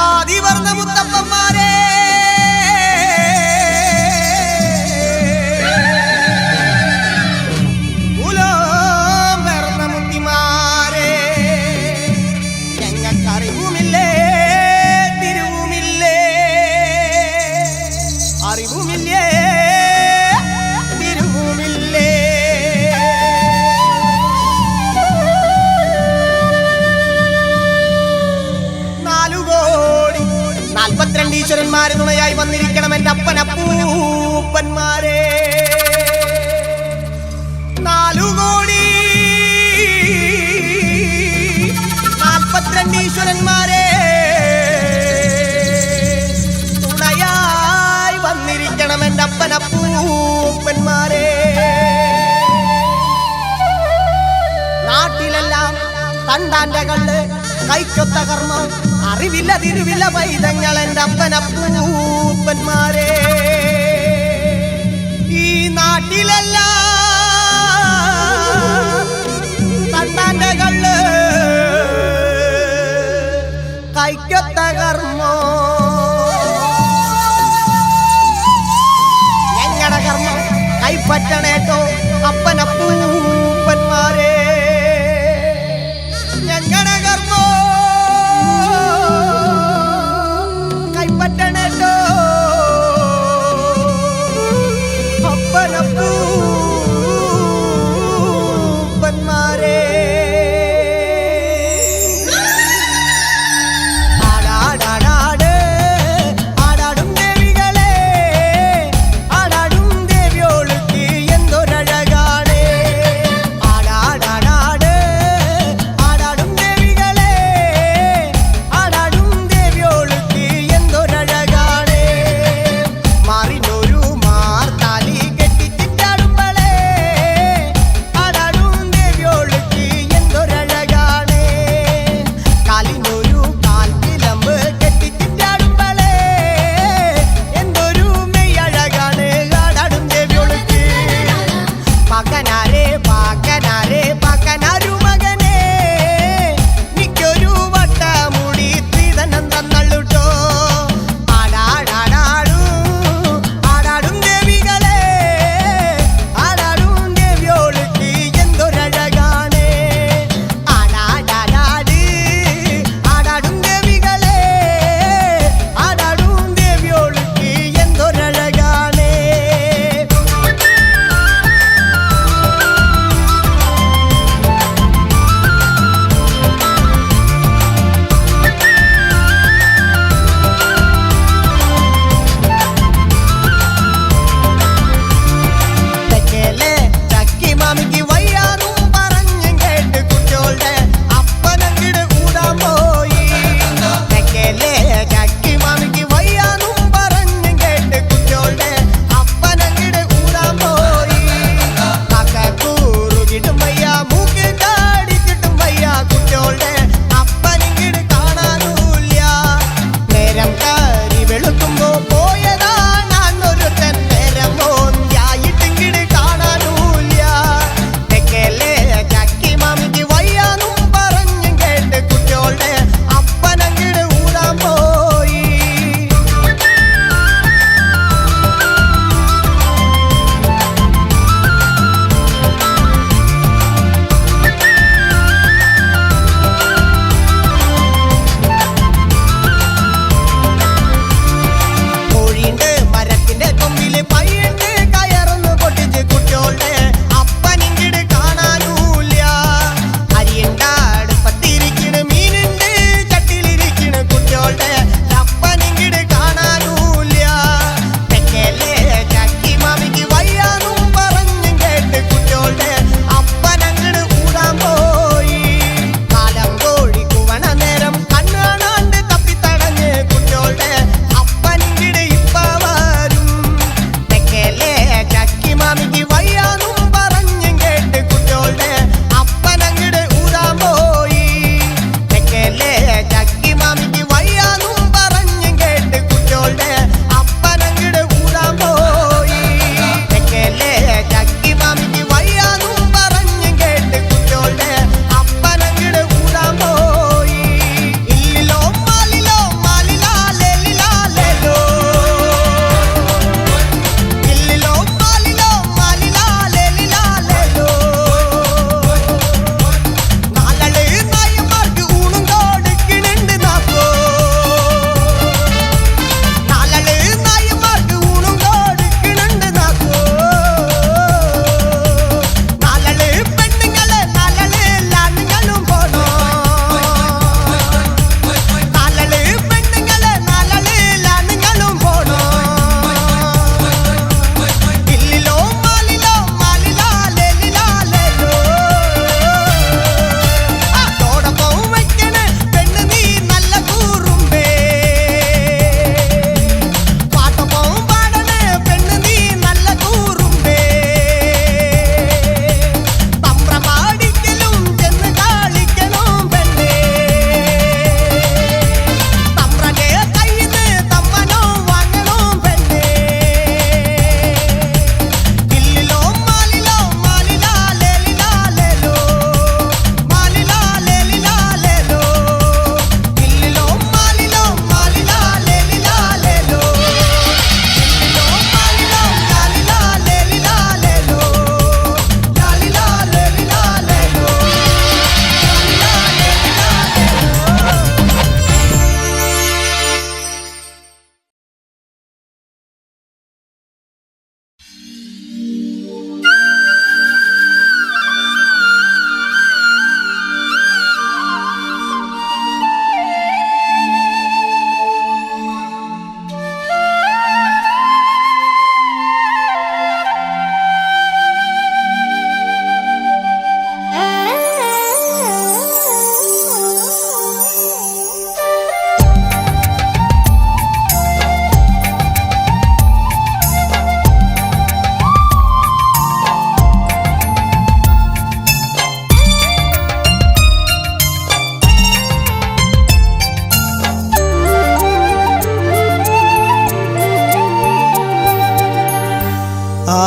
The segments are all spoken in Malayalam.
ആദിവർണ്ണ മുത്തപ്പന്മാരെ ഈശ്വരന്മാരെ തുണയായി വന്നിരിക്കണം എൻ്റെ അപ്പനപ്പൂപ്പന്മാരെ. 4 കോടി 42 ഈശ്വരന്മാരെ തുണയായി വന്നിരിക്കണം എൻ്റെ അപ്പനപ്പൂപ്പന്മാരെ. നാട്ടിലെല്ലാം തണ്ടാന്റെ കള്ള് കൈക്കൊത്ത കർമ്മം അറിവില്ല തിരുവില്ല പൈതങ്ങൾ എൻ്റെ അപ്പനപ്പൂപ്പന്മാരെ. ഈ നാട്ടിലെല്ലാം തണ്ടാന്റെ കള്ള് കൈക്കൊത്ത കർമ്മം ഞങ്ങളുടെ കർമ്മം കൈപ്പറ്റണേട്ടോ അപ്പനപ്പൂപ്പന്മാരെ. ഞങ്ങളുടെ കർമ്മം കൈപ്പറ്റണേട്ടോ അപ്പനപ്പൂപ്പന്മാരെ.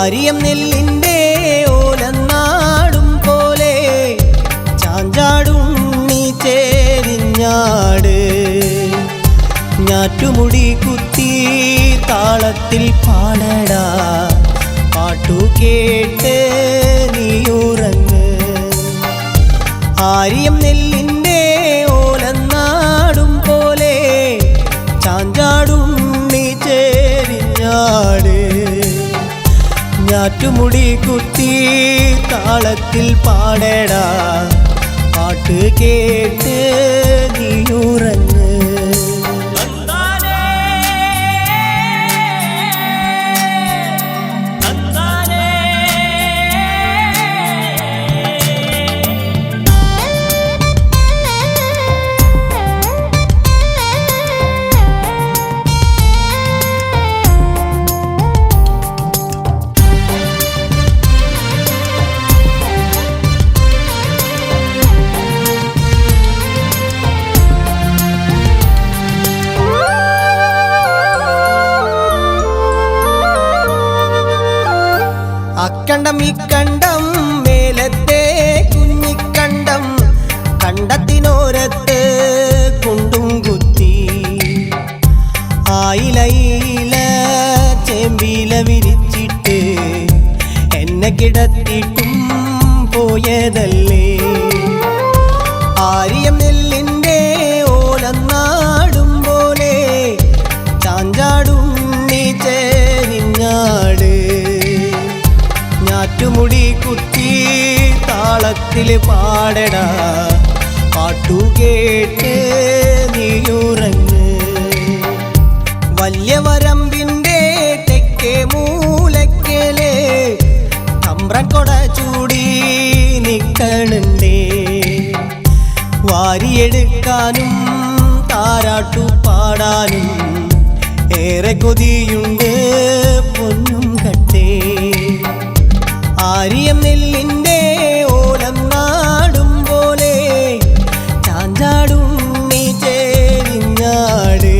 ആര്യം നെല്ലിൻ്റെ ഓലന്നാടും പോലെ ചാഞ്ചാടുണ്ണി ചേരിഞ്ഞാട് ഞാറ്റുമുടി കുത്തി താളത്തിൽ പാടടാ പാട്ടു കേട്ട് നീയുറങ്ങ് ആര്യം നെല്ലിൻ്റെ ഓലന്നാടും പോലെ ചാഞ്ചാടുണ്ണി ചേരിഞ്ഞാട് ഞാറ്റുമുടി കുത്തി താളത്തിൽ പാടടാ പാട്ട് കേട്ട് നീയുറങ്ങ് അക്കണ്ടം ഇക്കണ്ടം മേലത്തെ കുഞ്ഞിക്കണ്ടം കണ്ടത്തിനോരത്ത് കുണ്ടും കുത്തി ആയില ചേമ്പില വിരിച്ചിട്ട് എന്നെ കിടത്തിട്ടും പോയതല്ലേ ആര്യം നെല്ലിൻ്റെ ഓലന്നാടും പോലെ ചാഞ്ചാടുണ്ണി ചേരിഞ്ഞാട് ഞാറ്റുമുടി കുത്തി താളത്തിൽ പാടടാ പാട്ടു കേട്ട് നീയുറങ്ങ് വലിയ വരമ്പിൻ്റെ തെക്കേ മൂലക്കല് തമ്പ്രൻ കൊട ചൂടി നിക്കണുണ്ടേ വാരിയെടുക്കാനും താരാട്ടു പാടാനും ഏറെ കൊതിയുണ്ട് പൊന്നും കട്ടേ ആര്യം നെല്ലിൻ്റെ ഓലന്നാടും പോലെ ചാഞ്ചാടുണ്ണി ചേരിഞ്ഞാട്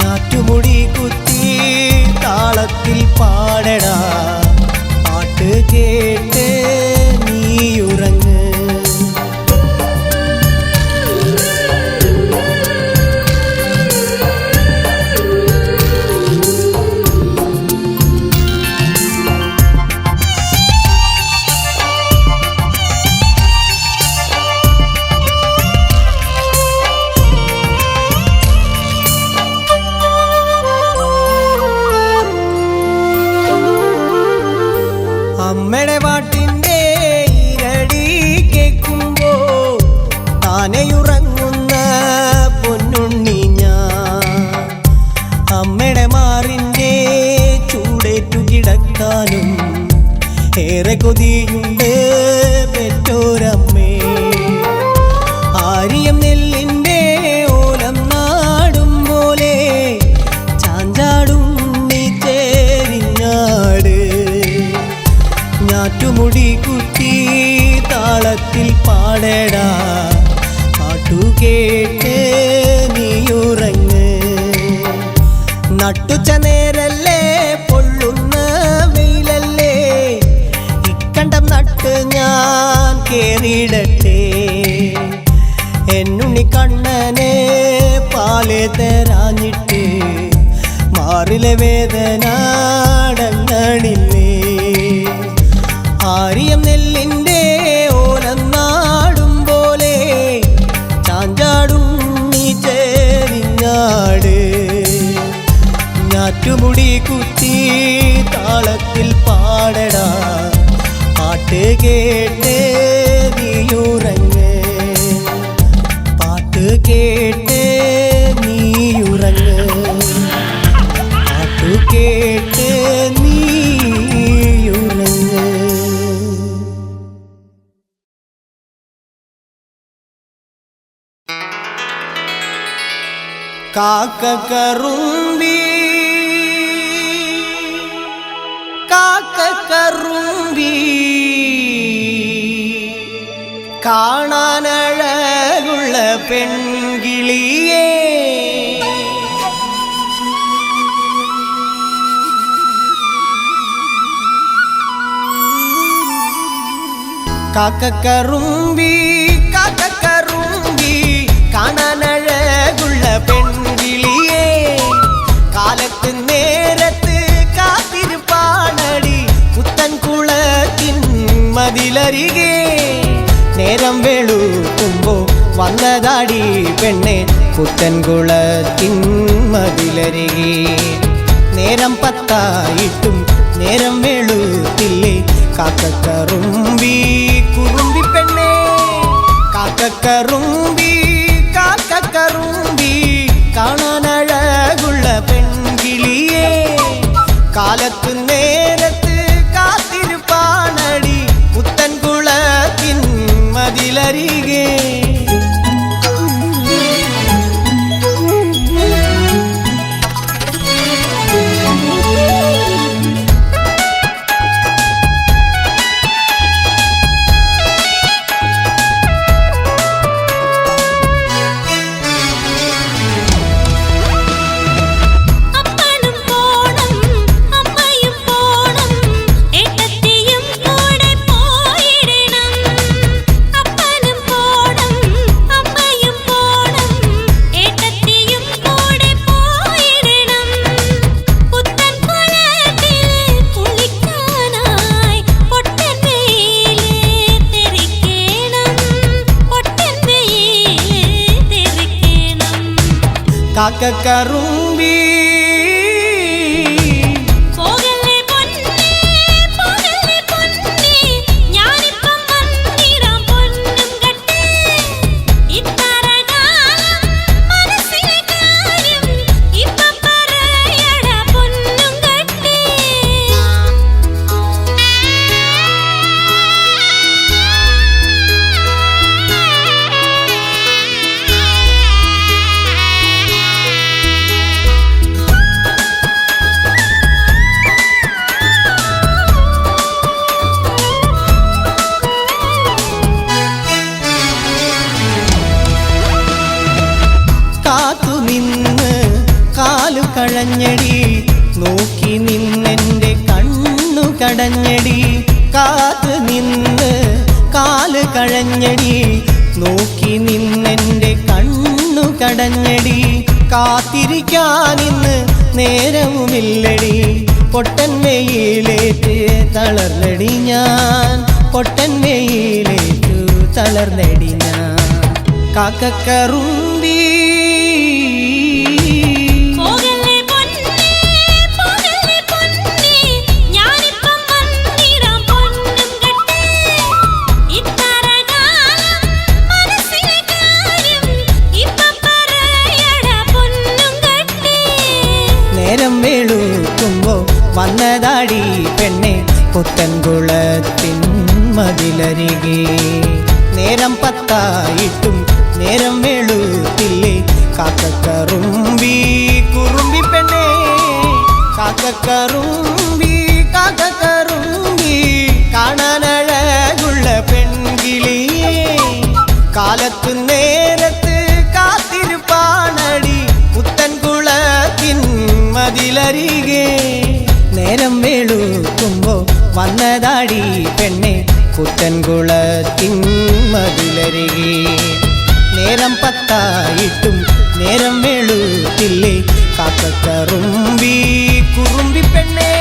ഞാറ്റുമുടി കുത്തി താളത്തിൽ പാടടാ പാട്ട് കേട്ട് നീയുറങ്ങ് അമ്മയുടെ പാട്ടിൻ്റെ ഇരടി കേൾക്കുമ്പോ താനെയുറങ്ങുന്ന പൊന്നുണ്ണി ഞാൻ അമ്മയുടെ മാറിൻ്റെ ചൂടേറ്റു കിടക്കാനും ഏറെ കൊതിയുണ്ട് പെറ്റോരമ്മേ ആര്യം നെല്ലിൻ്റെ ഓലന്നാടും പോലെ ചാഞ്ചാടുണ്ണി ചേരിഞ്ഞാട് ഞാറ്റുമുടി കുത്തി താളത്തിൽ പാടടാ പാട്ടു കേട്ട് നീയുറങ്ങ് നട്ടുച്ച നേരല്ലേ പൊള്ളുന്ന വെയിലല്ലേ ഇക്കണ്ടം നട്ട് ഞാൻ കേറിയിടട്ടെ എന്നുണ്ണി കണ്ണനെ പാല് തരാഞ്ഞിട്ട് മാറിലെ വേദന അടങ്ങണില്ലേ ആര്യം നെല്ലിൻ്റെ ഓലന്നാടും പോലെ ചാഞ്ചാടുണ്ണി ചേരിഞ്ഞാട് ഞാറ്റുമുടി കുത്തി താളത്തിൽ പാടടാ പാട്ട് കേട്ട് നീയുറങ്ങ് പാട്ട് കേട്ട് നീയുറങ്ങ് പാട്ട് കേട്ട് നീയുറങ്ങ് കാക്കക്കറുമ്പി കാക്കക്കറുമ്പി കാണാനഴകുള്ള പെൺകിളിയേ കാക്കക്കറുമ്പി കാക്കക്കറുമ്പി കാണാനഴകുള്ള പെൺകിളിയേ കാലത്ത് നേരത്ത് കാത്തിരുപ്പാണടി പുത്തൻകുളത്തിൻ മതിലരികെ നേരം വെളുക്കുമ്പോ വന്നതാടി പെണ്ണെ പുത്തൻകുളത്തിൻ മതിലരികെ നേരം പത്തായിട്ടും നേരം വെളുത്തില്ലേ കാക്കക്കറുമ്പി കുറുമ്പി പെണ്ണേ കാക്കക്കറുമ്പി കാക്കക്കറുമ്പി കാണാനഴകുള്ള പെൺകിളിയേ കാലത്ത് നേരത്ത് കാത്തിരുപ്പാണടി പുത്തൻകുളത്തിൻ മതിലരികെ കാക്കക്കറുമ്പി കഴഞ്ഞടി നോക്കി നിന്നെൻ്റെ കണ്ണു കടഞ്ഞടി കാത്തു നിന്ന് കാല് കഴഞ്ഞടി നോക്കി നിന്നെൻ്റെ കണ്ണു കടഞ്ഞടി കാത്തിരിക്കാനിന്ന് നേരവുമില്ലടി പൊട്ടൻ വെയിലേറ്റ് തളർന്നടി ഞാൻ പൊട്ടൻ വെയിലേറ്റു തളർന്നടി ഞാൻ കാക്കക്കറുമ്പി നേരം വെളുക്കുമ്പോ വന്നതാടി പെണ്ണെ പുത്തൻകുളത്തിൻ മതിലരികെ നേരം പത്തായിട്ടും നേരം വെളുത്തില്ലേ കാക്കക്കറുമ്പി കുറുമ്പി പെണ്ണെ കാക്കക്കറുമ്പി കാക്കക്കറുമ്പി കാണാനഴകുള്ള പെൺകിളിയേ കാലത്ത് നേരത്ത് കാത്തിരുപ്പാണടി പുത്തൻകുളത്തിൻ മതിലരികെ നേരം വെളുക്കുമ്പോ വന്നതാടി പെണ്ണെ പുത്തൻകുളത്തിൻ മതിലരികെ നേരം പത്തായിട്ടും നേരം വെളുത്തില്ലേ കാക്കക്കറുമ്പി കുറുമ്പി പെണ്ണേ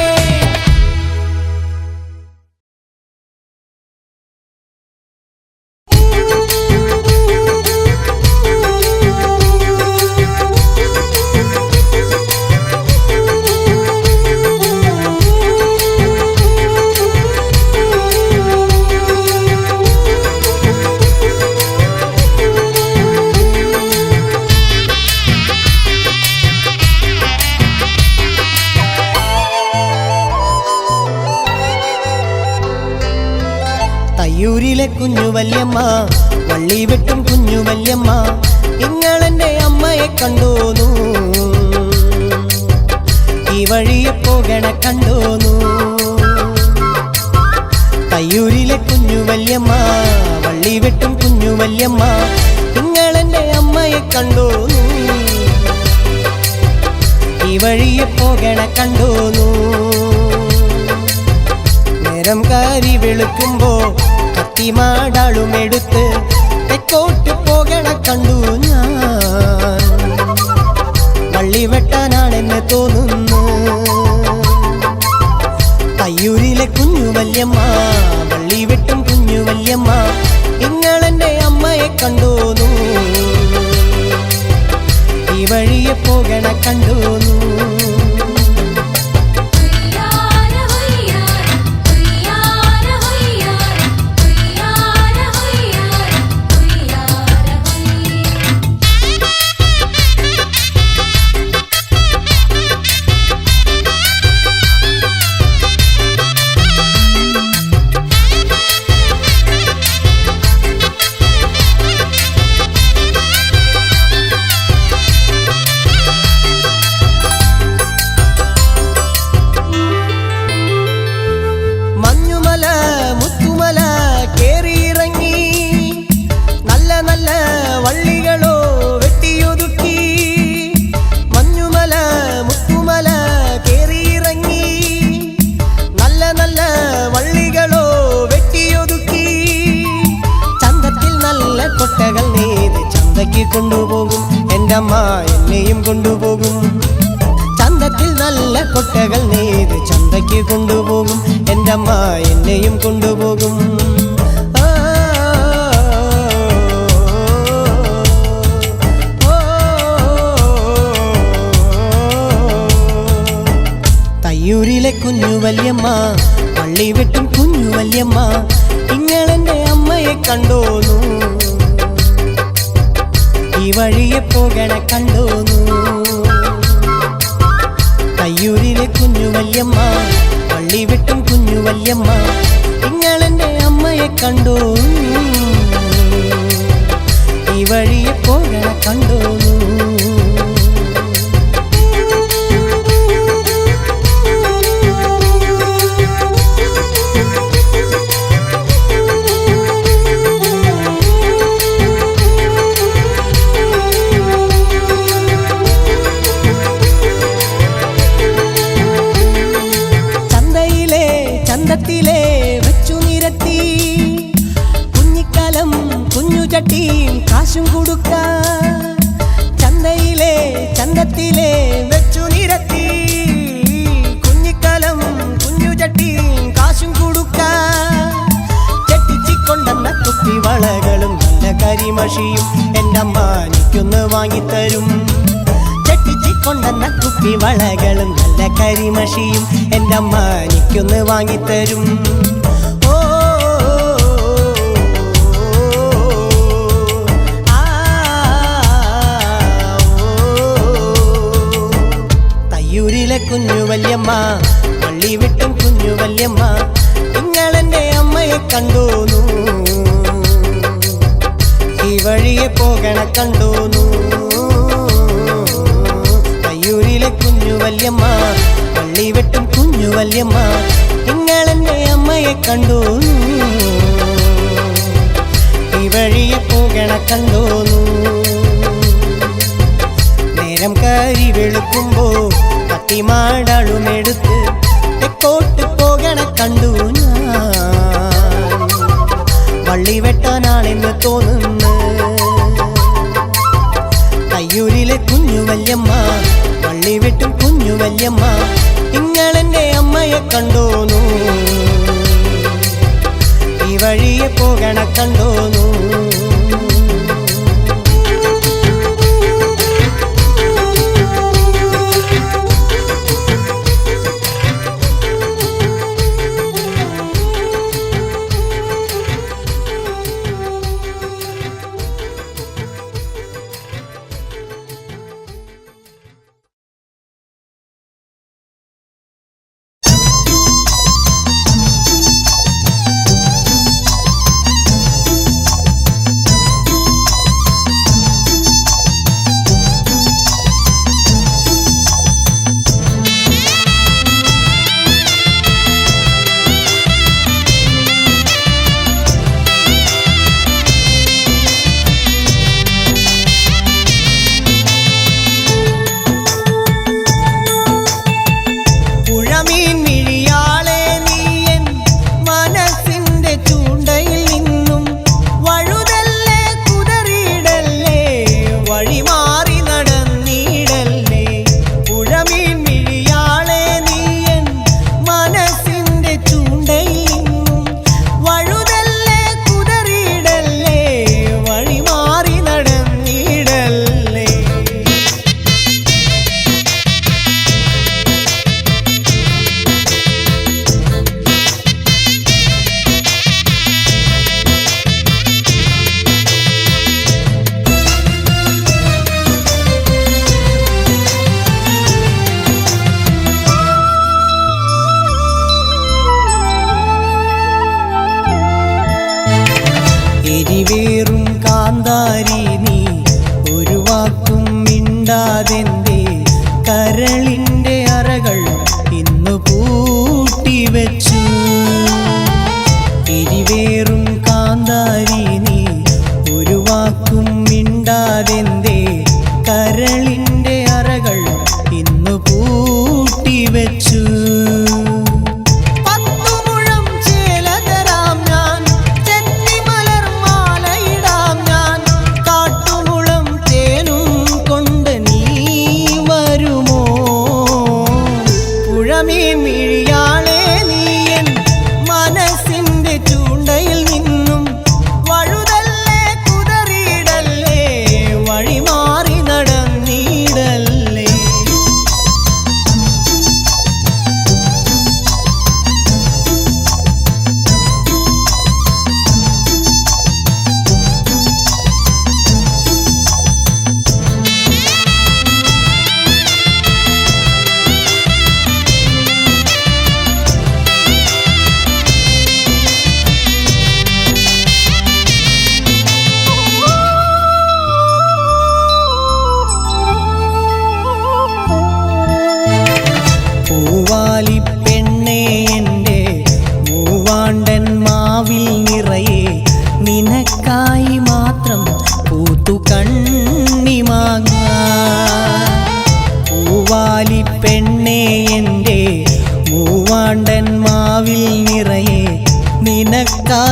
തയ്യൂരിലെ കുഞ്ഞു വല്യമ്മ വള്ളി വെട്ടും കുഞ്ഞു വല്യമ്മ നിങ്ങളെന്റെ അമ്മയെ കണ്ടോന്നു ഈ വഴിയെ പോകണ കണ്ടോന്നു തയ്യൂരിലെ കുഞ്ഞു വല്യമ്മ വള്ളി വെട്ടും കുഞ്ഞു വല്യമ്മ നിങ്ങളെന്റെ അമ്മയെ കണ്ടോന്നു ഈ വഴിയെ പോകണ കണ്ടോന്നു നേരം കാരി വെളുക്കുമ്പോ കത്തിമാടാളുമെടുത്ത് തെക്കോട്ട് പോകണ കണ്ടു ഞാൻ. വള്ളി വെട്ടാനാണെന്ന് തോന്നുന്നു. തയ്യൂരിലെ കുഞ്ഞു വല്യമ്മ, വള്ളി വെട്ടും കുഞ്ഞു വല്യമ്മ, നിങ്ങളെന്റെ അമ്മയെ കണ്ടോന്നു. ഈ വഴിയെ പോകണ കണ്ടോന്നു. കൊട്ടകൾ നെയ്ത് ചന്തയ്ക്ക് കൊണ്ടുപോകും എൻ്റെ അമ്മ, എന്നെയും കൊണ്ടുപോകും. ചന്തത്തിൽ നല്ല കൊട്ടകൾ നെയ്ത് ചന്തയ്ക്ക് കൊണ്ടുപോകും എൻ്റെ അമ്മ, എന്നെയും കൊണ്ടുപോകും. തയ്യൂരിലെ കുഞ്ഞു വല്യമ്മ, വള്ളി വെട്ടും കുഞ്ഞു വല്യമ്മ, നിങ്ങളെന്റെ അമ്മയെ കണ്ടോന്നു. ഈ വഴിയെ പോകണ കണ്ടോന്നു. തയ്യൂരിലെ കുഞ്ഞു വല്യമ്മ, വള്ളി വെട്ടും കുഞ്ഞു വല്യമ്മ, നിങ്ങളെന്റെ അമ്മയെ കണ്ടോന്നു. ഈ വഴിയെ പോകണ കണ്ടോന്നു. ചന്തത്തിലെ വെച്ചു നിരത്തി കുഞ്ഞിക്കലം കുഞ്ഞു ചട്ടിയും കാശും കൊടുക്ക. ചന്തത്തിലെ വെച്ചു നിരത്തി കുഞ്ഞിക്കലം കുഞ്ഞു ചട്ടിയും കാശും കൊടുക്ക. ചെട്ടിച്ചിക്കൊണ്ടെന്ന കുപ്പിവളകളും നല്ല കരിമഷിയും എൻ്റെ അമ്മ എനിക്കൊന്ന് വാങ്ങിത്തരും. കൊണ്ടെന്ന കുപ്പിവളകളും നല്ല കരിമഷിയും എൻ്റെ അമ്മ എനിക്കൊന്ന് വാങ്ങിത്തരും. ഓ തയ്യൂരിലെ കുഞ്ഞു വല്യമ്മ, വള്ളി വിട്ടും കുഞ്ഞു വല്യമ്മ, നിങ്ങളെന്റെ അമ്മയെ കണ്ടോന്നു. ഈ വഴിയെ പോകണ കണ്ടോന്നു. തയ്യൂരിലെ കുഞ്ഞു വല്യമ്മ, വള്ളി വെട്ടും കുഞ്ഞു വല്യമ്മ, നിങ്ങളെന്റെ അമ്മയെ കണ്ടോന്നു. ഈ വഴിയെ പോകണ കണ്ടോന്നു. നേരം കരി വെളുക്കുമ്പോ കത്തിമാടാളുമെടുത്ത് തെക്കോട്ട് പോകണ കണ്ടു ഞാൻ. വള്ളി വെട്ടാനാണെന്ന് തോന്നുന്നു. തയ്യൂരിലെ കുഞ്ഞു വല്യമ്മ, വള്ളി വെട്ടും കുഞ്ഞു വല്യമ്മ, നിങ്ങളെന്റെ അമ്മയെ കണ്ടോന്നു. ഈ വഴിയെ പോകണ കണ്ടോന്നു.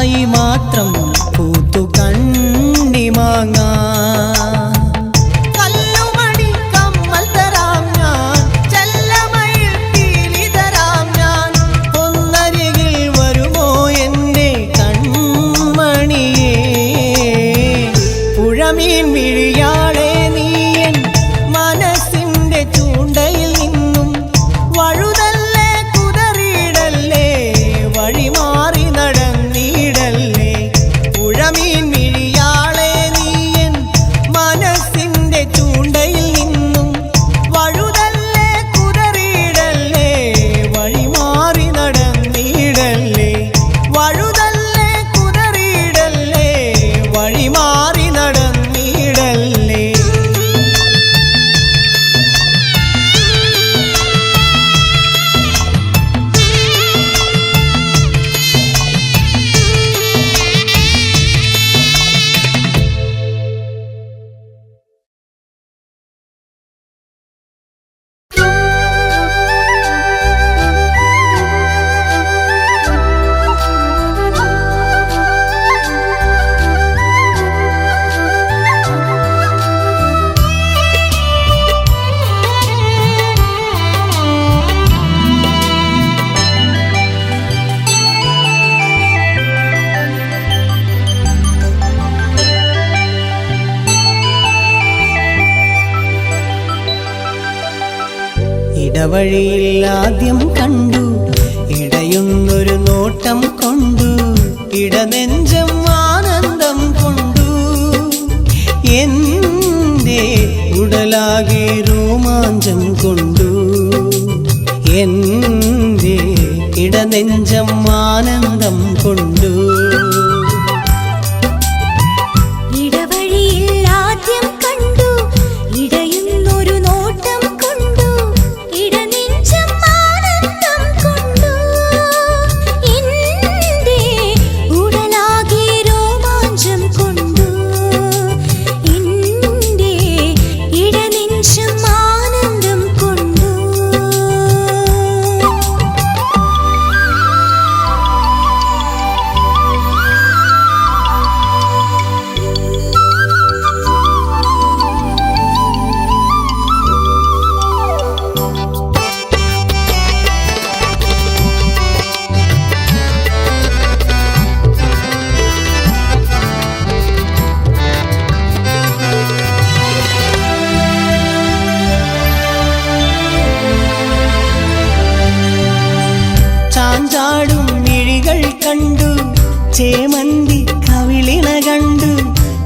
നിനക്കായി മാത്രം പൂത്തു കണ്ണിമാങ്ങ കല്ലുമണി കമ്മൽ തരാം ഞാൻ ചെല്ലമയിൽ പീലി തരാം ഞാൻ ഒന്നരികിൽ വരുമോ എൻ്റെ കൺമണിയേ പുഴമീൻ മിഴിയാളെ നീയൻ മനസ്സിൻ്റെ ചൂണ്ടയിൽ നിന്നും വഴുതല്ലേ കുതറിയിടല്ലേ വഴിമാറി നടന്നിടല്ലേ പുഴമീൻ മിഴിയാളെ നീയൻ മനസ്സിൻ്റെ ചൂണ്ടയിൽ നിന്നും വഴുതല്ലേ കുതറിയിടല്ലേ വഴിമാറി നടന്നിടല്ലേ വഴുതല്ലേ കുതറിയിടല്ലേ വഴിമാറി നടന്നിടല്ലേ ഇടവഴിയിൽ ആദ്യം കണ്ടു ഇടയുന്നൊരു നോട്ടം കൊണ്ടു ഇടനെഞ്ചം ആനന്ദം കൊണ്ടു എൻ്റെ ഉടലാകെ രോമാഞ്ചം കൊണ്ടു എൻ്റെ ഇടനെഞ്ചം ആനന്ദം കൊണ്ടു ഇടവഴിയിൽ ആദ്യം കണ്ടു ഇടയുന്നൊരു നോട്ടം കൊണ്ടു ഇടനെഞ്ചം ആനന്ദം കൊണ്ടു എൻ്റെ ഉടലാകെ രോമാഞ്ചം കൊണ്ടു എൻ്റെ ഇടനെഞ്ചം ആനന്ദം കൊണ്ടു ചാഞ്ചാടും മിഴികൾ കണ്ടു ചേമന്തി കവിളിണ കണ്ടു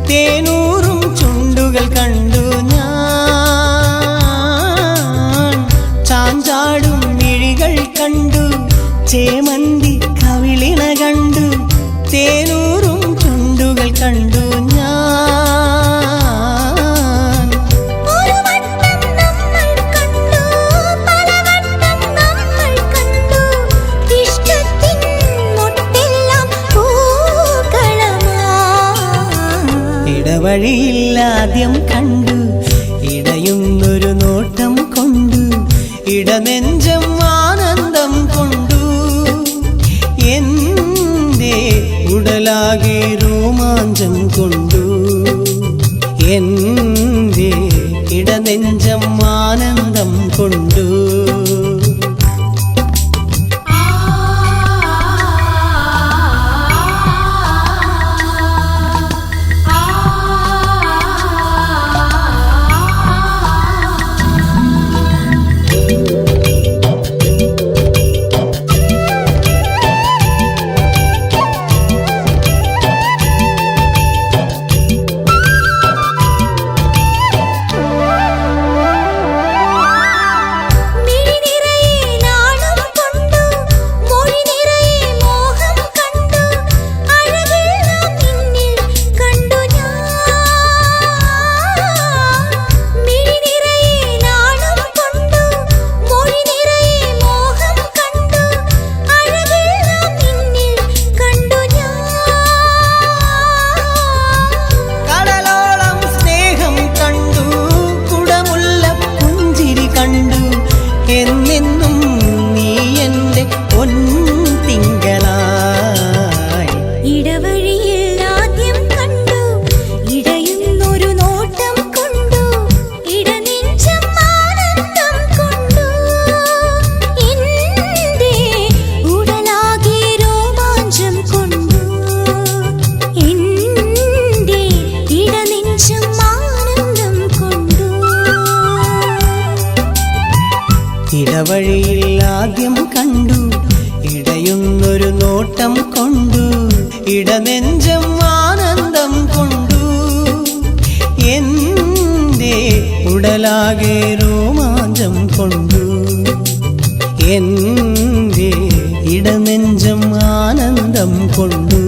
തേനൂറും ചുണ്ടുകൾ കണ്ടു ഞാൻ ചാഞ്ചാടും മിഴികൾ കണ്ടു ചേമന്തി കവിളിണ കണ്ടു തേനൂറും ചുണ്ടുകൾ കണ്ടു ഞാൻ ഒരു വട്ടം നമ്മൾ കണ്ടു പലവട്ടം നമ്മൾ കണ്ടു ഇഷ്ടത്തിൻ മൊട്ടെല്ലാം പൂക്കളമായി ഇടവഴിയിൽ ആദ്യം കണ്ടു ഇടയുന്നൊരു നോട്ടം കൊണ്ടു ഇടനെഞ്ചം ആനന്ദം കൊണ്ടു എൻ്റെ ഉടലാകെ രോമാഞ്ചം കൊണ്ടു എൻ്റെ ഇടനെഞ്ചം ആനന്ദം കൊണ്ടു മിഴിനിറ ഇടവഴിയിൽ ആദ്യം കണ്ടു ഇടയുന്നൊരു നോട്ടം കൊണ്ടു ഇടനെഞ്ചം ആനന്ദം കൊണ്ടു എൻ്റെ ഉടലാകെ രോമാഞ്ചം കൊണ്ടു എൻ്റെ ഇടനെഞ്ചം ആനന്ദം കൊണ്ടു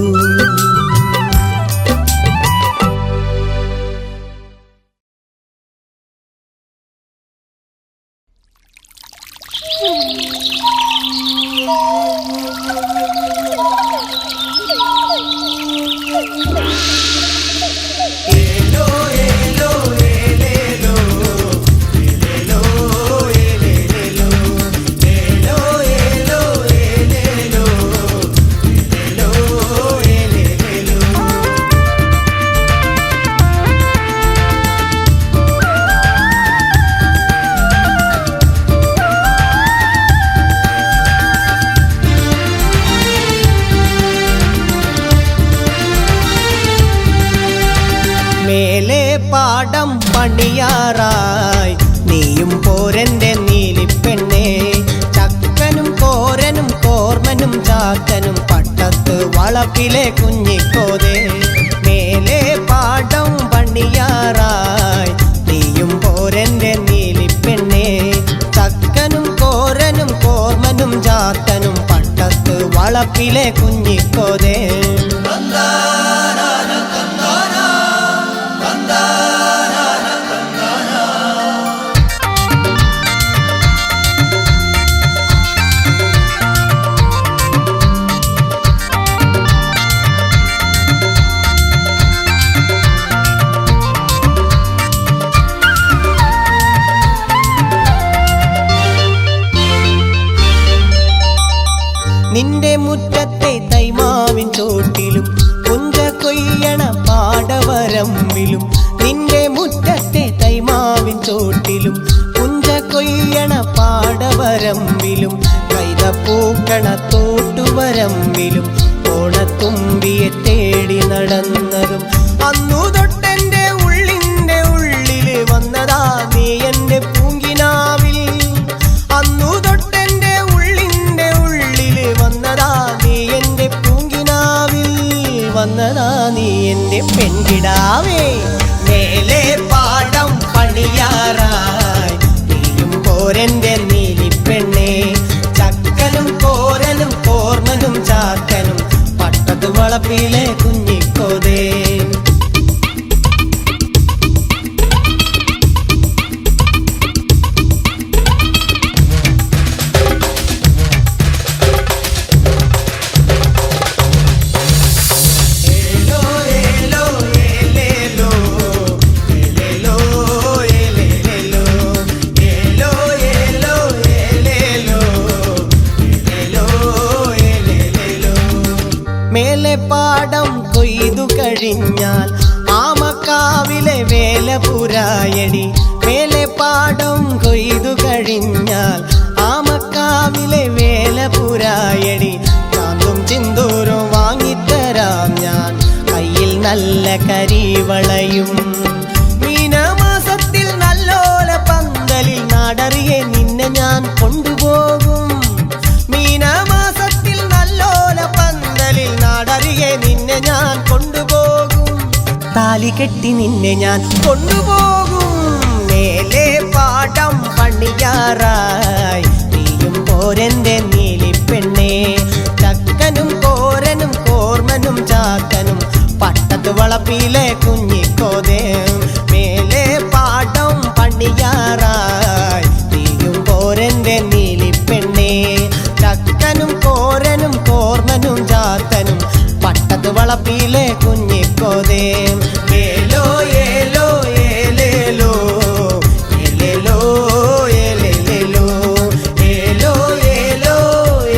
മേലെ പാടം പണിയാറായി നീയും പോരന്റെ നീലിപ്പെണ്ണേ ചക്കനും കോരനും കോർമനും ചാക്കനും പട്ടത്ത് വളപ്പിലെ കുഞ്ഞിക്കോതേ മേലെ പാടം പണിയാറായി നീയും പോരന്റെ നീലിപ്പെണ്ണേ ചക്കനും കോരനും കോർമനും ചാക്കനും പട്ടത്ത് വളപ്പിലെ കുഞ്ഞിക്കോതേ നിന്റെ മുറ്റത്തെ തൈമാവിൻ ചോട്ടിലും പുഞ്ച കൊയ്യണ പാടവരമ്പിലും നിന്റെ മുറ്റത്തെ തൈമാവിൻ ചോട്ടിലും പുഞ്ച കൊയ്യണ പാടവരമ്പിലും കൈതപ്പൂക്കണ തോട്ടുവരമ്പിലും ഓണത്തുമ്പിയെ തേടി നടന്നതും അന്നു തൊട്ടെന്റെ ഉള്ളിന്റെ ഉള്ളില് വന്നതാ നീ എന്റെ പൂങ്കിനാവിൽ അന്നു തൊട്ടെന്റെ ഉള്ളിന്റെ ഉള്ളില് വന്നതാ നീ എന്റെ പൂങ്കിനാവിൽ വന്നതാ നീ എന്റെ പെൺകിടാവേ മേലെ പാടം പണിയാറായി നീയും പോരന്റെ നീലിപ്പെണ്ണേ ചക്കനും കോരനും കോർമനും ചാക്കനും പട്ടത്ത് വളപ്പിലെ കുഞ്ഞിക്കോതേ മേലെ പാടം കൊയ്തു കഴിഞ്ഞാൽ ആമക്കാവിലെ വേലപുരായടി മേലെ പാടം കൊയ്തു കഴിഞ്ഞാൽ ആമക്കാവിലെ വേലപുരായടി ചാന്തും ചിന്തൂരും വാങ്ങിത്തരാം ഞാൻ കയ്യിൽ നല്ല കരിവളയും മീനമാസത്തിൽ നല്ലോല പന്തലിൽ നാടറിയെ നിന്നെ ഞാൻ കൊണ്ടുപോകും മീനമാസത്തിൽ നല്ലോല പന്തലിൽ നാടറിയെ നിന്നെ ഞാൻ കൊണ്ടുപോകും താലി കെട്ടി നിന്നെ ഞാൻ കൊണ്ടുപോകും മേലെ പാടം പണിയാറായി നീയും പോരന്റെ നീലിപ്പെണ്ണേ ചക്കനും കോരനും കോർമനും ചാക്കനും പട്ടത്ത് വളപ്പിലെ കുഞ്ഞിക്കോതേ മേലെ പാടം പണിയാറായി നീയും പോരന്റെ നീലിപ്പെണ്ണേ ചക്കനും കോരനും കോർമനും ചാക്കനും പട്ടത്ത് വളപ്പിലെ കുഞ്ഞിക്കോതേ ഏലോ ഏലോ ഏലേലോ ഏലേലോ ഏലേലേലോ ഏലോ ഏലോ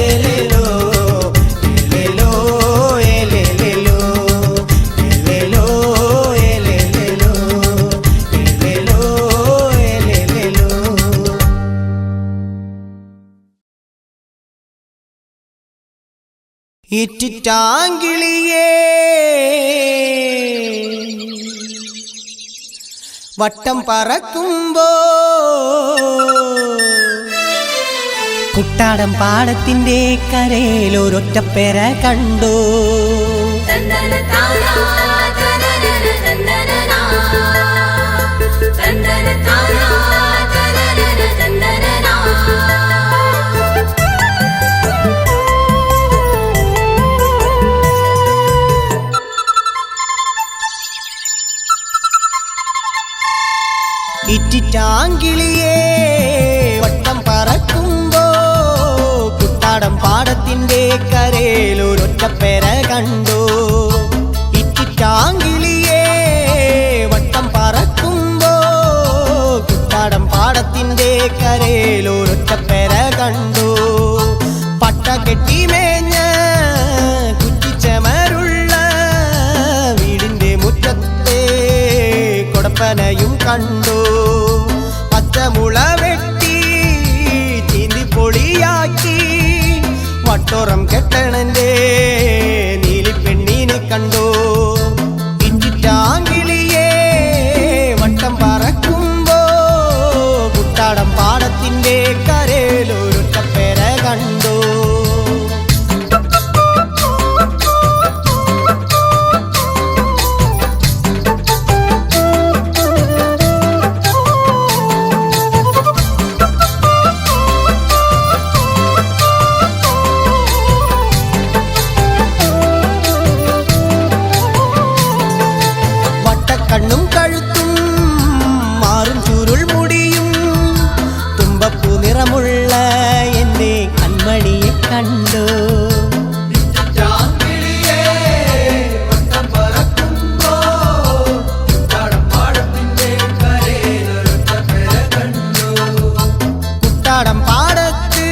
ഏലേലോ ഏലേലോ ഏലേലേലോ ഏലേലോ ഏലേലേലോ ഏലേലോ ഏലേലേലോ ഇറ്റിറ്റാങ്കിളിയേ വട്ടം പറക്കുമ്പോ കുട്ടാടം പാടത്തിന്റെ കരയിൽ ഒരൊറ്റപ്പേര കണ്ടു. ഇറ്റിറ്റാങ്കിളിയേ വട്ടം പറക്കുമ്പോ കുട്ടാടം പാടത്തിന്റെ കരയിൽ ഒരൊറ്റപ്പേര കണ്ടു. ഇറ്റിറ്റാങ്കിളിയേ വട്ടം പറക്കുമ്പോ കുട്ടാടം പാടത്തിന്റെ കരയിൽ ഒരൊറ്റപ്പേര കണ്ടു. പട്ട കെട്ടിമേഞ്ഞ കുറ്റിച്ചമരുള്ള വീടിന്റെ മുറ്റത്തെ കൊടപ്പനയും കണ്ടു. പച്ചമുള വെട്ടി ചീന്തി പൊളിയാക്കി വട്ടോറം കെട്ടണന്റെ നീലിപ്പെണ്ണീനെ കണ്ടു. ഇറ്റിറ്റാങ്കിളിയേ വട്ടം പറക്കുമ്പോ കുട്ടാടം പാടത്തിന്റെ കരയിൽ ഒരൊറ്റപ്പേര കണ്ടു. കണ്ണും കഴുത്തും മാറും ചുരുൾ മുടിയും തുമ്പപ്പൂ നിറമുള്ള എന്റെ കൺമണിയെ കണ്ടു. കുട്ടാടം പാടത്ത്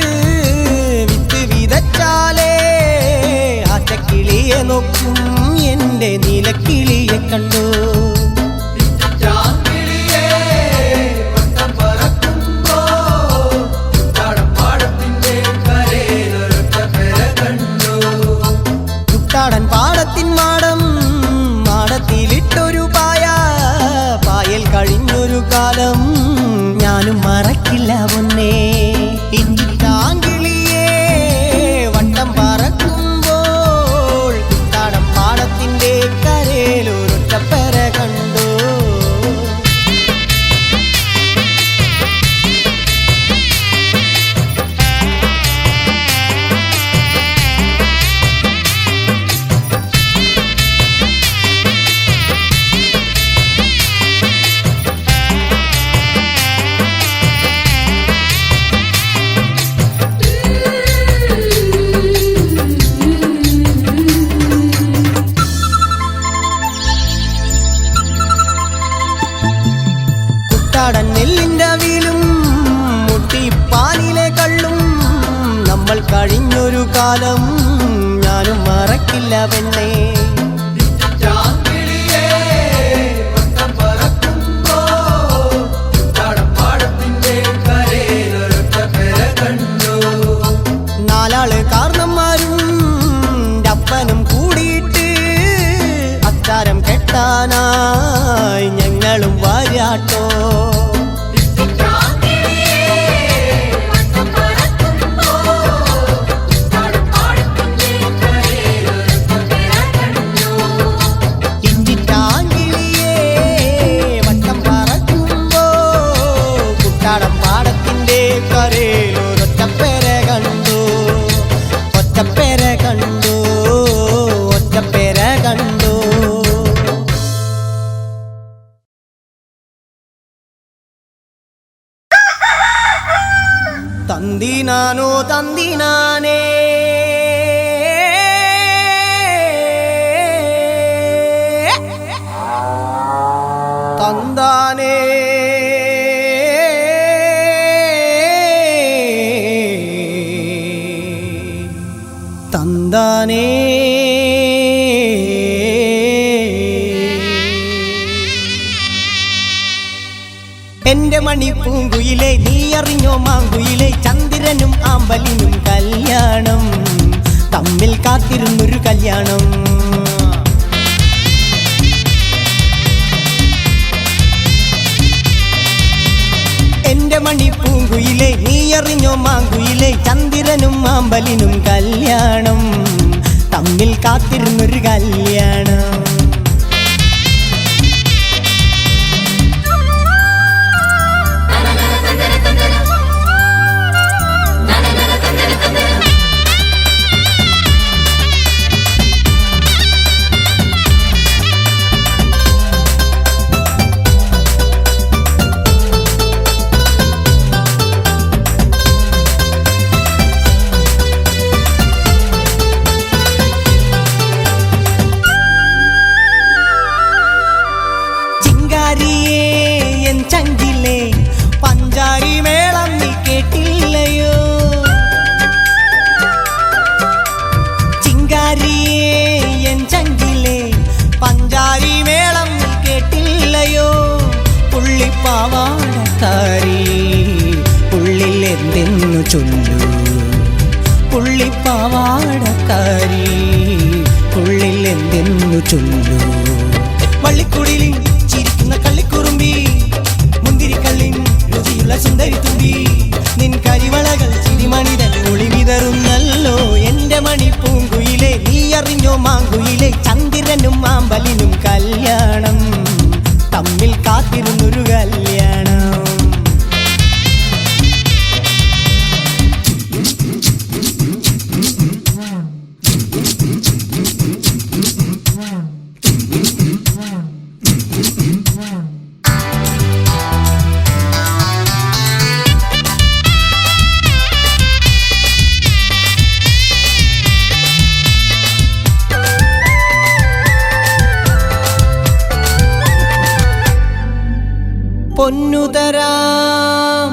വിത്ത് വിതച്ചാലേ ആറ്റക്കിളിയെ നോക്കും എന്റെ നീലക്കിളിയെ കണ്ടു. കുട്ടാടൻ പാടത്തിൻ മാടം മാടത്തിലിട്ടൊരു പായൽ കഴിഞ്ഞൊരു കാലം ഞാനും മറക്കില്ല പൊന്നേ. ഇറ്റിറ്റാങ്കിളിയേ വട്ടം പറക്കുമ്പോൾ കുട്ടാടൻ പാടത്തിന്റെ കരയിൽ ഒരൊറ്റപ്പേര കണ്ടു. കുട്ടാടൻ നെല്ലിന്റെ വീലും മുട്ടിപ്പാലിലെ കള്ളും നമ്മൾ കഴിഞ്ഞൊരു കാലം ഞാനും മറക്കില്ല പെണ്ണേ. നാലാള് കാരണന്മാരും അപ്പനും കൂടിയിട്ട് അച്ചാരം കെട്ടാനായി ഞങ്ങളും വാരാട്ടോ. ഇറ്റിറ്റാങ്കിളിയേ വട്ടം പറക്കുമ്പോ കുട്ടാടം പാടത്തിന്റെ കരയിൽ ഒരൊറ്റപ്പേര കണ്ടു. ഒറ്റപ്പേര കണ്ടു. ഒറ്റപ്പേര കണ്ടു. തന്തിനാനോ തന്തിനാനേ തന്താനേ തന്താനേ. എന്റെ മണിപ്പൂങ്കുയിലെ നീ അറിഞ്ഞോ മാങ്കുയിലെ ചന്ദ്രനും ആമ്പലിനും കല്യാണം തമ്മിൽ കാത്തിരുന്നൊരു കല്യാണം. എന്റെ മണിപ്പൂങ്കുയിലെ നീ അറിഞ്ഞോ മാങ്കുയിലെ ചന്ദ്രനും മാമ്പലിനും കല്യാണം തമ്മിൽ കാത്തിരുന്നൊരു കല്യാണം ചങ്കിലെ പഞ്ചാരി മേളം നീ കേട്ടില്ലയോ ചിങ്കാരിയേ എൻ ചങ്കിലെ പഞ്ചാരി മേളം നീ കേട്ടില്ലയോ പുള്ളിപ്പാവാടക്കാരി ഉള്ളിൽ എന്തെന്നു ചൊല്ലൂ പുള്ളിപ്പാവാടക്കാരി ഉള്ളിൽ എന്തെന്നു ചൊല്ലൂ വള്ളിക്കുടിലിൽ ചിരിക്കുന്ന കള്ളിക്കുറുമ്പി മുന്തിരിക്കള്ളിൻ രുചിയുള്ള സുന്ദരി തുമ്പി നിൻ കരിവളകൾ ചിരിമണിതൻ ഒളി വിതറുന്നല്ലോ എന്റെ മണിപ്പൂങ്കുയിലെ നീ അറിഞ്ഞോ മാങ്കുയിലെ ചന്ദ്രനും മാമ്പലിനും കല്യാണം തമ്മിൽ കാത്തിരുന്നൊരു കല്യാണം പൊന്നുതരാം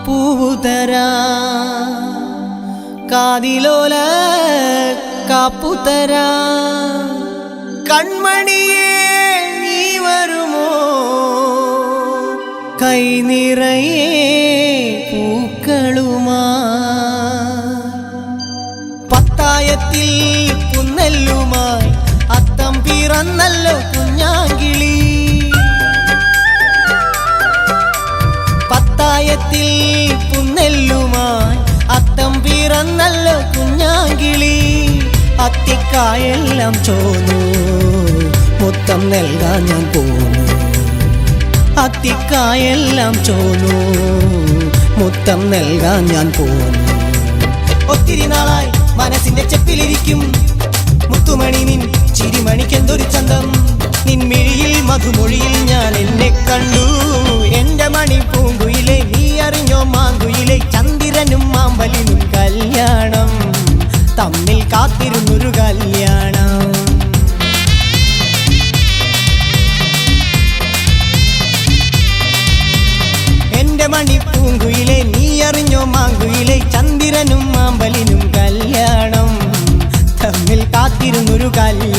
പൂവുതരാം കാതിലോല കാപ്പുതരാം കൺമണിയേ നീ വരുമോ കൈ നിറയെ പൂക്കളുമാ പത്തായത്തിൽ പുന്നെല്ലുമായി അത്തം പിറന്നല്ലോ കുഞ്ഞാങ്കിളി പത്തായത്തിൽ പുന്നെല്ലുമായി അത്തം പിറന്നല്ലോ കുഞ്ഞാങ്കിളി അത്തിക്കായെല്ലാം ചോന്നു മുത്തം നൽകാൻ ഞാൻ പോന്നു അത്തിക്കായെല്ലാം ചോന്നു മുത്തം നൽകാൻ ഞാൻ പോന്നു ഒത്തിരി നാളായി മനസ്സിന്റെ ചെപ്പിലിരിക്കും മുത്തുമണി നിൻ ചിരിമണിക്കെന്തൊരു ചന്തം നിൻ മിഴിയിൽ മധുമൊഴിയിൽ ഞാൻ എന്നെ കണ്ടു എന്റെ മണിപ്പൂങ്കുയിലെ നീ അറിഞ്ഞോ മാങ്കുയിലെ ചന്ദ്രനും മാമ്പലിനും കല്യാണം തമ്മിൽ കാത്തിരുന്നൊരു കല്യാണം എന്റെ മണിപ്പൂങ്കുയിലെ നീ അറിഞ്ഞോ മാങ്കുയിലെ ചന്ദ്രനും മാമ്പലിനും കല്യാണം തമ്മിൽ കാത്തിരുന്നൊരു കല്യാണം